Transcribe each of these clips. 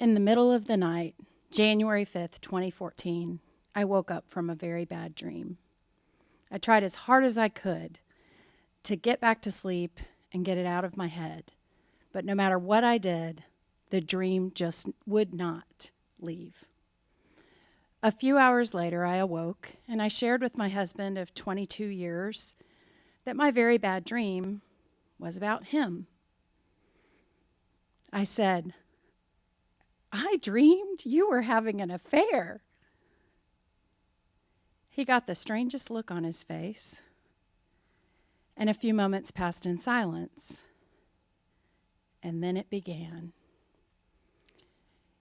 In the middle of the night, January 5th, 2014, I woke up from a very bad dream. I tried as hard as I could to get back to sleep and get it out of my head. But no matter what I did, the dream just would not leave. A few hours later, I awoke and I shared with my husband of 22 years that my very bad dream was about him. I said, "I dreamed you were having an affair." He got the strangest look on his face, and a few moments passed in silence. And then it began.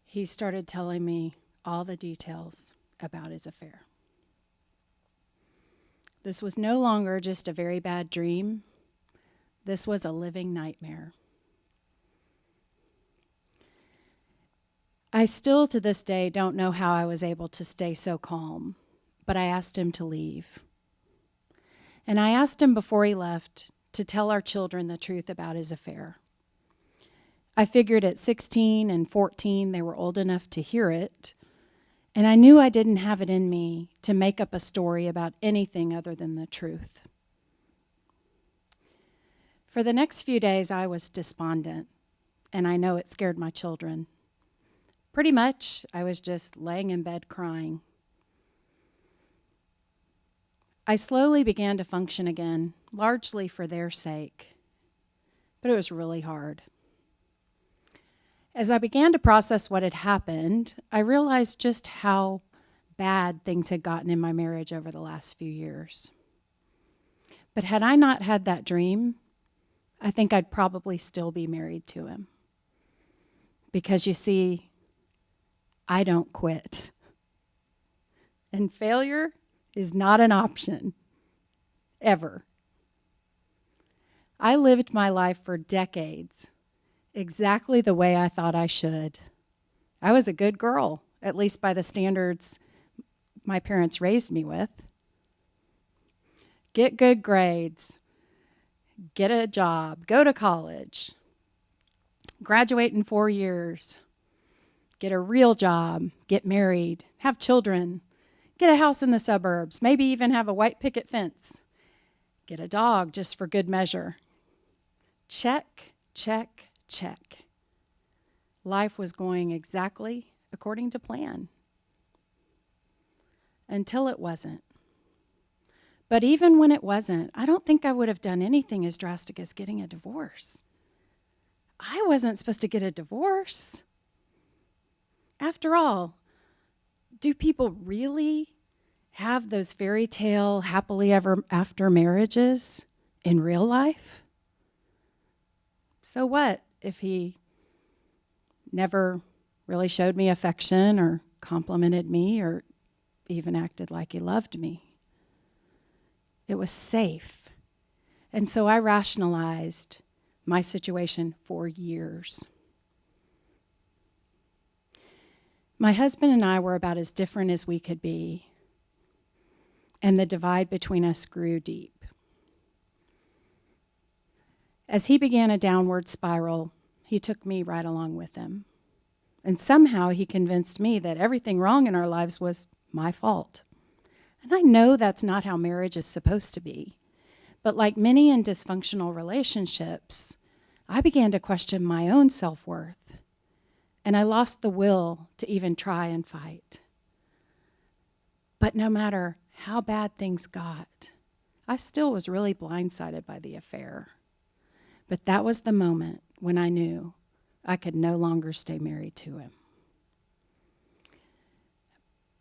He started telling me all the details about his affair. This was no longer just a very bad dream. This was a living nightmare. I still to this day don't know how I was able to stay so calm, but I asked him to leave. And I asked him before he left to tell our children the truth about his affair. I figured at 16 and 14 they were old enough to hear it, and I knew I didn't have it in me to make up a story about anything other than the truth. For the next few days I was despondent, and I know it scared my children. Pretty much, I was just laying in bed crying. I slowly began to function again, largely for their sake, but it was really hard. As I began to process what had happened, I realized just how bad things had gotten in my marriage over the last few years. But had I not had that dream, I think I'd probably still be married to him. Because you see, I don't quit. And failure is not an option, ever. I lived my life for decades exactly the way I thought I should. I was a good girl, at least by the standards my parents raised me with. Get good grades, get a job, go to college, graduate in 4 years, get a real job, get married, have children, get a house in the suburbs, maybe even have a white picket fence, get a dog just for good measure. Check, check, check. Life was going exactly according to plan. Until it wasn't. But even when it wasn't, I don't think I would have done anything as drastic as getting a divorce. I wasn't supposed to get a divorce. After all, do people really have those fairy tale happily ever after marriages in real life? So what if he never really showed me affection or complimented me or even acted like he loved me? It was safe. And so I rationalized my situation for years. My husband and I were about as different as we could be, and the divide between us grew deep. As he began a downward spiral, he took me right along with him. And somehow he convinced me that everything wrong in our lives was my fault. And I know that's not how marriage is supposed to be. But like many in dysfunctional relationships, I began to question my own self-worth. And I lost the will to even try and fight. But no matter how bad things got, I still was really blindsided by the affair. But that was the moment when I knew I could no longer stay married to him.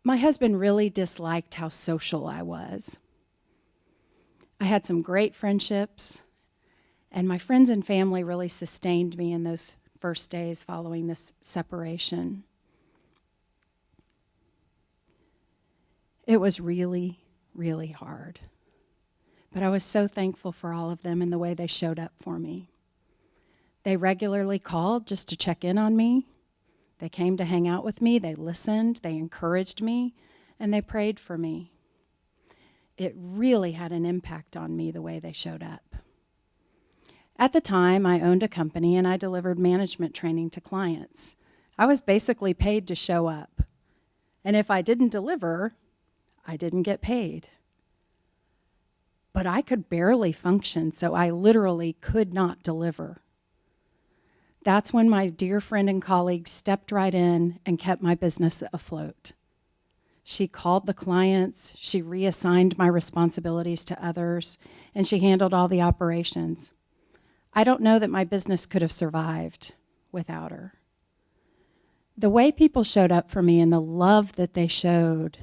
My husband really disliked how social I was. I had some great friendships, and my friends and family really sustained me in those first days following this separation. It was really, really hard. But I was so thankful for all of them and the way they showed up for me. They regularly called just to check in on me. They came to hang out with me. They listened. They encouraged me. And they prayed for me. It really had an impact on me the way they showed up. At the time, I owned a company and I delivered management training to clients. I was basically paid to show up. And if I didn't deliver, I didn't get paid. But I could barely function, so I literally could not deliver. That's when my dear friend and colleague stepped right in and kept my business afloat. She called the clients, she reassigned my responsibilities to others, and she handled all the operations. I don't know that my business could have survived without her. The way people showed up for me and the love that they showed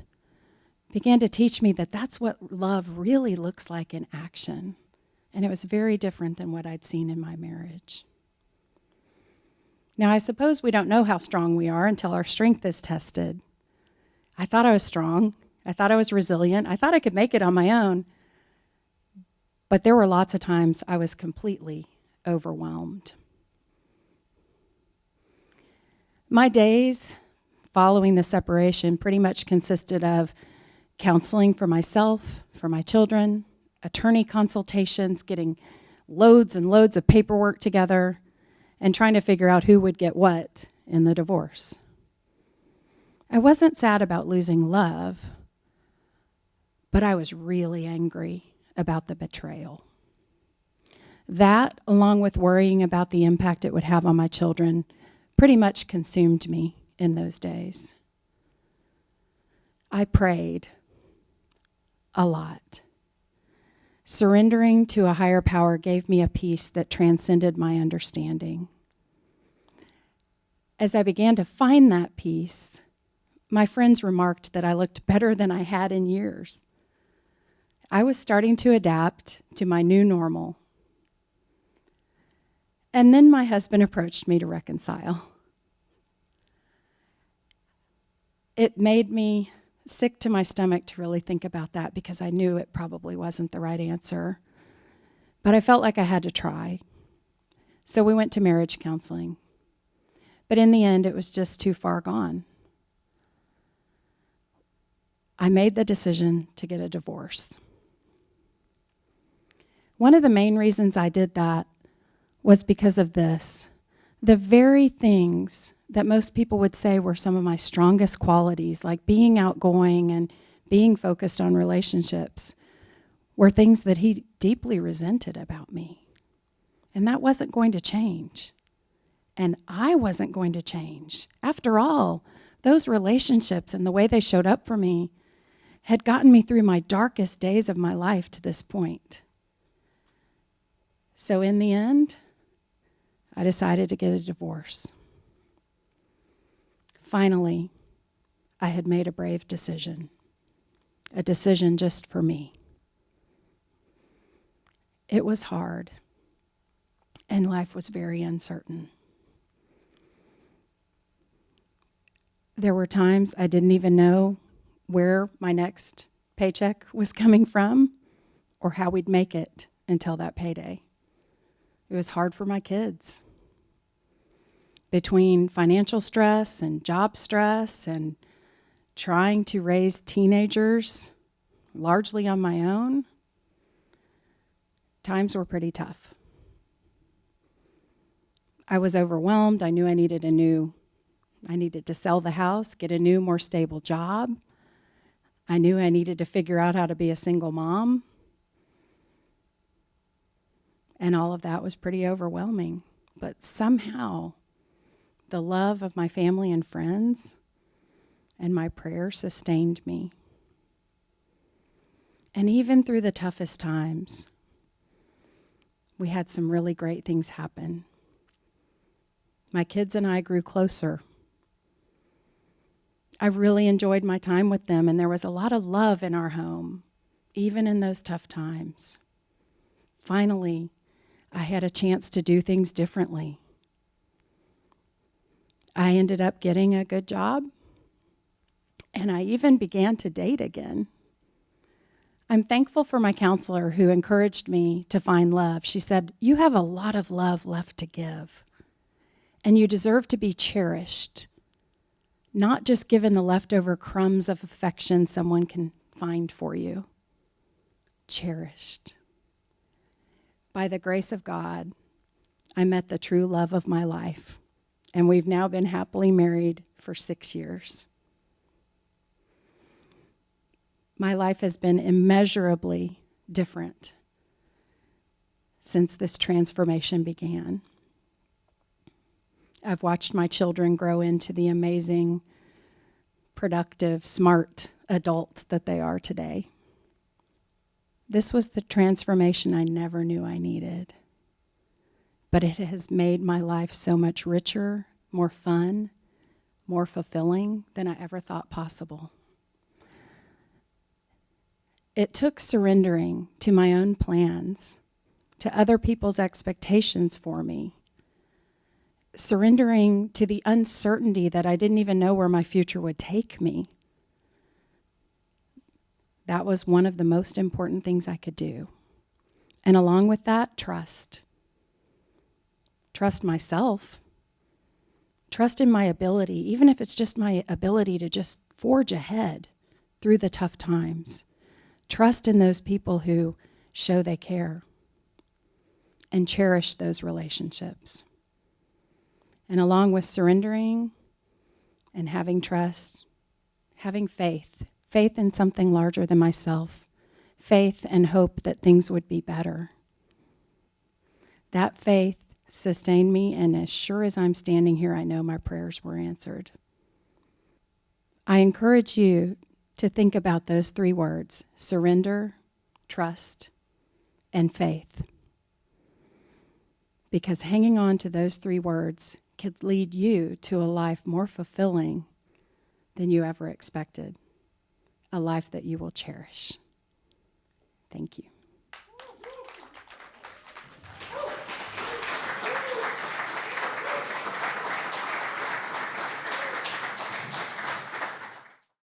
began to teach me that that's what love really looks like in action. And it was very different than what I'd seen in my marriage. Now, I suppose we don't know how strong we are until our strength is tested. I thought I was strong. I thought I was resilient. I thought I could make it on my own. But there were lots of times I was completely overwhelmed. My days following the separation pretty much consisted of counseling for myself, for my children, attorney consultations, getting loads and loads of paperwork together, and trying to figure out who would get what in the divorce. I wasn't sad about losing love, but I was really angry about the betrayal. That, along with worrying about the impact it would have on my children, pretty much consumed me in those days. I prayed a lot. Surrendering to a higher power gave me a peace that transcended my understanding. As I began to find that peace, my friends remarked that I looked better than I had in years. I was starting to adapt to my new normal. And then my husband approached me to reconcile. It made me sick to my stomach to really think about that because I knew it probably wasn't the right answer. But I felt like I had to try. So we went to marriage counseling. But in the end, it was just too far gone. I made the decision to get a divorce. One of the main reasons I did that was because of this. The very things that most people would say were some of my strongest qualities, like being outgoing and being focused on relationships, were things that he deeply resented about me. And that wasn't going to change. And I wasn't going to change. After all, those relationships and the way they showed up for me had gotten me through my darkest days of my life to this point. So in the end, I decided to get a divorce. Finally, I had made a brave decision, a decision just for me. It was hard, and life was very uncertain. There were times I didn't even know where my next paycheck was coming from or how we'd make it until that payday. It was hard for my kids. Between financial stress and job stress and trying to raise teenagers largely on my own, times were pretty tough. I was overwhelmed. I knew I needed to sell the house, get a new, more stable job. I knew I needed to figure out how to be a single mom. And all of that was pretty overwhelming. But somehow, the love of my family and friends and my prayer sustained me. And even through the toughest times, we had some really great things happen. My kids and I grew closer. I really enjoyed my time with them, and there was a lot of love in our home, even in those tough times. Finally, I had a chance to do things differently. I ended up getting a good job, and I even began to date again. I'm thankful for my counselor who encouraged me to find love. She said, "You have a lot of love left to give, and you deserve to be cherished, not just given the leftover crumbs of affection someone can find for you. Cherished." By the grace of God, I met the true love of my life, And we've now been happily married for 6 years. My life has been immeasurably different since this transformation began. I've watched my children grow into the amazing, productive, smart adults that they are today. This was the transformation I never knew I needed. But it has made my life so much richer, more fun, more fulfilling than I ever thought possible. It took surrendering to my own plans, to other people's expectations for me, surrendering to the uncertainty that I didn't even know where my future would take me. That was one of the most important things I could do. And along with that, trust. Trust myself. Trust in my ability, even if it's just my ability to just forge ahead through the tough times. Trust in those people who show they care and cherish those relationships. And along with surrendering and having trust, having faith in something larger than myself, faith and hope that things would be better. That faith sustained me, and as sure as I'm standing here, I know my prayers were answered. I encourage you to think about those 3 words: surrender, trust, and faith. Because hanging on to those 3 words could lead you to a life more fulfilling than you ever expected, a life that you will cherish. Thank you.